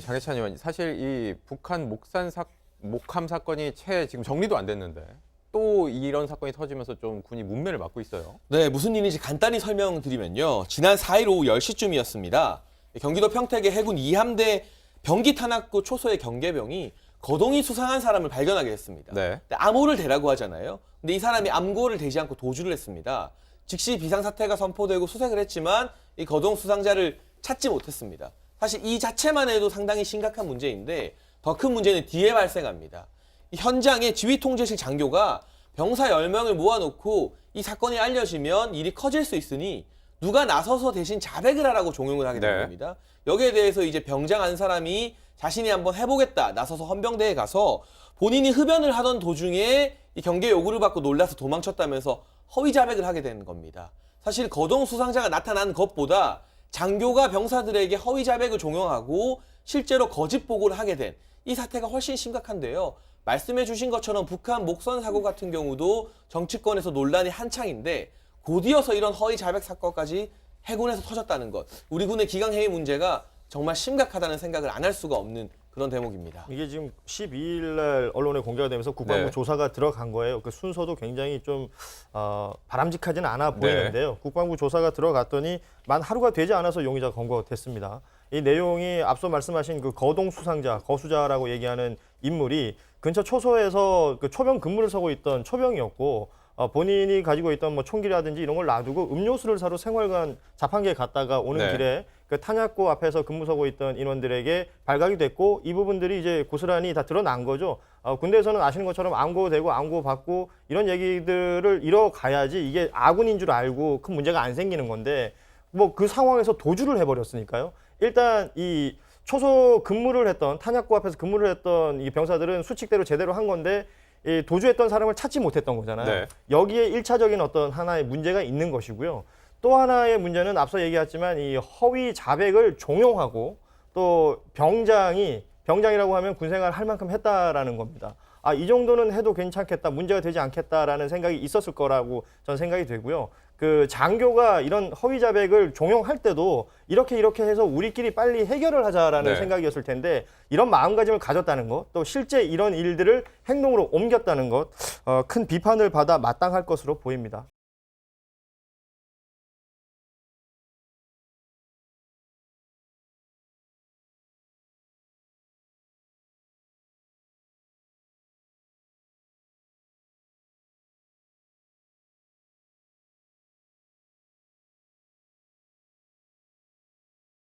장혜찬 의원, 사실 이 북한 목함 사건이 채 지금 정리도 안 됐는데 또 이런 사건이 터지면서 좀 군이 문매를 맞고 있어요. 네, 무슨 일인지 간단히 설명드리면요. 지난 4일 오후 10시쯤이었습니다. 경기도 평택의 해군 2함대 병기탄약고 초소의 경계병이 거동이 수상한 사람을 발견하게 됐습니다. 네. 암호를 대라고 하잖아요. 근데 이 사람이 암고를 대지 않고 도주를 했습니다. 즉시 비상사태가 선포되고 수색을 했지만 이 거동 수상자를 찾지 못했습니다. 사실 이 자체만 해도 상당히 심각한 문제인데 더 큰 문제는 뒤에 발생합니다. 이 현장에 지휘통제실 장교가 병사 10명을 모아놓고 이 사건이 알려지면 일이 커질 수 있으니 누가 나서서 대신 자백을 하라고 종용을 하게 된 네. 겁니다. 여기에 대해서 이제 병장 한 사람이 자신이 한번 해보겠다 나서서 헌병대에 가서 본인이 흡연을 하던 도중에 이 경계 요구를 받고 놀라서 도망쳤다면서 허위 자백을 하게 된 겁니다. 사실 거동 수상자가 나타난 것보다 장교가 병사들에게 허위 자백을 종용하고 실제로 거짓 보고를 하게 된 이 사태가 훨씬 심각한데요. 말씀해 주신 것처럼 북한 목선 사고 같은 경우도 정치권에서 논란이 한창인데 곧이어서 이런 허위 자백 사건까지 해군에서 터졌다는 것. 우리 군의 기강해의 문제가 정말 심각하다는 생각을 안 할 수가 없는 그런 대목입니다. 이게 지금 12일 날 언론에 공개가 되면서 국방부 네. 조사가 들어간 거예요. 그 순서도 굉장히 좀 바람직하지는 않아 보이는데요. 국방부 조사가 들어갔더니 만 하루가 되지 않아서 용의자 검거가 됐습니다. 이 내용이 앞서 말씀하신 그 거동 수상자, 거수자라고 얘기하는 인물이 근처 초소에서 그 초병 근무를 서고 있던 초병이었고 본인이 가지고 있던 뭐 총기라든지 이런 걸 놔두고 음료수를 사러 생활관 자판기에 갔다가 오는 네. 길에 그 탄약고 앞에서 근무 서고 있던 인원들에게 발각이 됐고 이 부분들이 이제 고스란히 다 드러난 거죠. 군대에서는 아시는 것처럼 암고되고 암고받고 이런 얘기들을 이뤄가야지 이게 아군인 줄 알고 큰 문제가 안 생기는 건데 뭐 그 상황에서 도주를 해버렸으니까요. 일단 이 초소 근무를 했던 탄약고 앞에서 근무를 했던 이 병사들은 수칙대로 제대로 한 건데 이 도주했던 사람을 찾지 못했던 거잖아요. 네. 여기에 1차적인 어떤 하나의 문제가 있는 것이고요. 또 하나의 문제는 앞서 얘기했지만 이 허위 자백을 종용하고 또 병장이라고 하면 군생활 할 만큼 했다라는 겁니다. 이 정도는 해도 괜찮겠다, 문제가 되지 않겠다라는 생각이 있었을 거라고 저는 생각이 되고요. 그 장교가 이런 허위 자백을 종용할 때도 이렇게 해서 우리끼리 빨리 해결을 하자라는 네. 생각이었을 텐데 이런 마음가짐을 가졌다는 것, 또 실제 이런 일들을 행동으로 옮겼다는 것, 큰 비판을 받아 마땅할 것으로 보입니다.